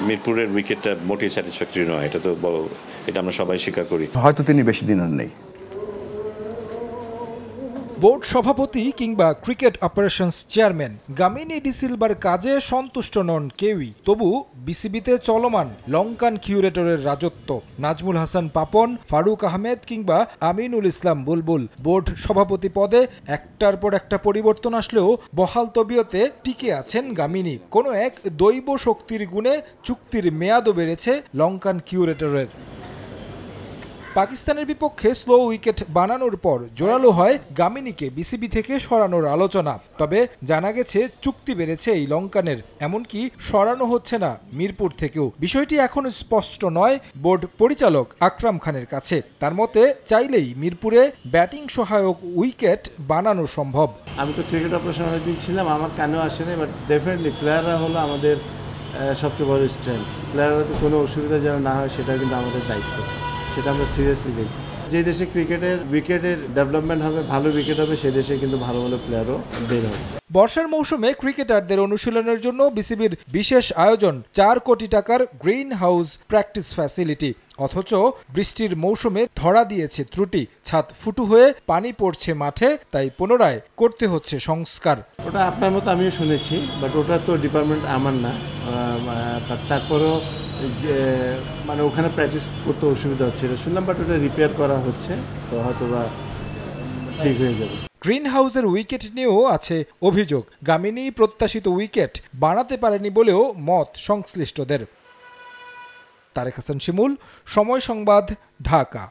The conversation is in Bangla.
মিরপুরের উইকেটটা মোটেই স্যাটিসফ্যাক্টরি নয়, এটা আমরা সবাই স্বীকার করি। হয়তো তিনি বেশি দিন আর নেই। বোর্ড সভাপতি কিংবা cricket operations chairman Gamini D silver কাজে সন্তুষ্ট নন কেউই। তবু বিসিবিতে চলমান লঙ্কান কিউরেটরের রাজত্ব। নাজমুল হাসান পাপন, ফারুক আহমেদ কিংবা আমিনুল ইসলাম বুলবুল বোর্ড সভাপতি পদে একটার পর একটা পরিবর্তন আসলেও বহাল তবিয়তে টিকে আছেন গামিনী। কোনো এক দৈব শক্তির গুণে চুক্তির মেয়াদও বেড়েছে লঙ্কান কিউরেটরের। পাকিস্তানের বিপক্ষে স্লো উইকেট বানানোর পর জোরালো হয় গামিনীকে বিসিবি থেকে সরানোর আলোচনা। তবে জানা গেছে চুক্তি বেড়েছে এই লঙ্কানের, এমনকি সরানো হচ্ছে না মিরপুর থেকেও। বিষয়টি এখনো স্পষ্ট নয় বোর্ড পরিচালক আকরাম খানের কাছে। তার মতে চাইলেই মিরপুরে ব্যাটিং সহায়ক উইকেট বানানো সম্ভব। আমি তো ক্রিকেট অপারেশন অনেকদিন ছিলাম, আমার কানেও আসেনি, বাট ডেফিনেটলি প্লেয়াররা হলো আমাদের সবচেয়ে বড় স্ট্রেংথ। প্লেয়াররা তো কোনো অসুবিধা যেন না হয় সেটা কিন্তু আমাদের দায়িত্ব, সেটা আমরা সিরিয়াসলি দেখি। যে দেশে ক্রিকেটের উইকেটের ডেভেলপমেন্ট হবে, ভালো উইকেট হবে, সেই দেশে কিন্তু ভালো ভালো প্লেয়ারও বের হবে। বর্ষার মৌসুমে ক্রিকেটারদের অনুশীলনের জন্য বিসিবির বিশেষ আয়োজন 4 কোটি টাকার গ্রিন হাউস প্র্যাকটিস ফ্যাসিলিটি। অথচ বৃষ্টির মৌসুমে ধরা দিয়েছে ত্রুটি, ছাদ ফুটো হয়ে পানি পড়ছে মাঠে, তাই পুনরায় করতে হচ্ছে সংস্কার। ওটা আপনার মতো আমিও শুনেছি, বাট ওটা তো ডিপার্টমেন্ট আমার না। তারপরেও যে মানে ওখানে প্র্যাকটিস করতে অসুবিধা হচ্ছে এটা শুনলাম, বাট ওটা রিপেয়ার করা হচ্ছে, তো হয়তো বা ঠিক হয়ে যাবে। গ্রিন হাউসের উইকেট নিয়েও আছে অভিযোগ। গামিনী প্রত্যাশিত উইকেট বানাতে পারেনি বলেও মত সংশ্লিষ্টদের। তারেক হাসান শিমুল, সময় সংবাদ, ঢাকা।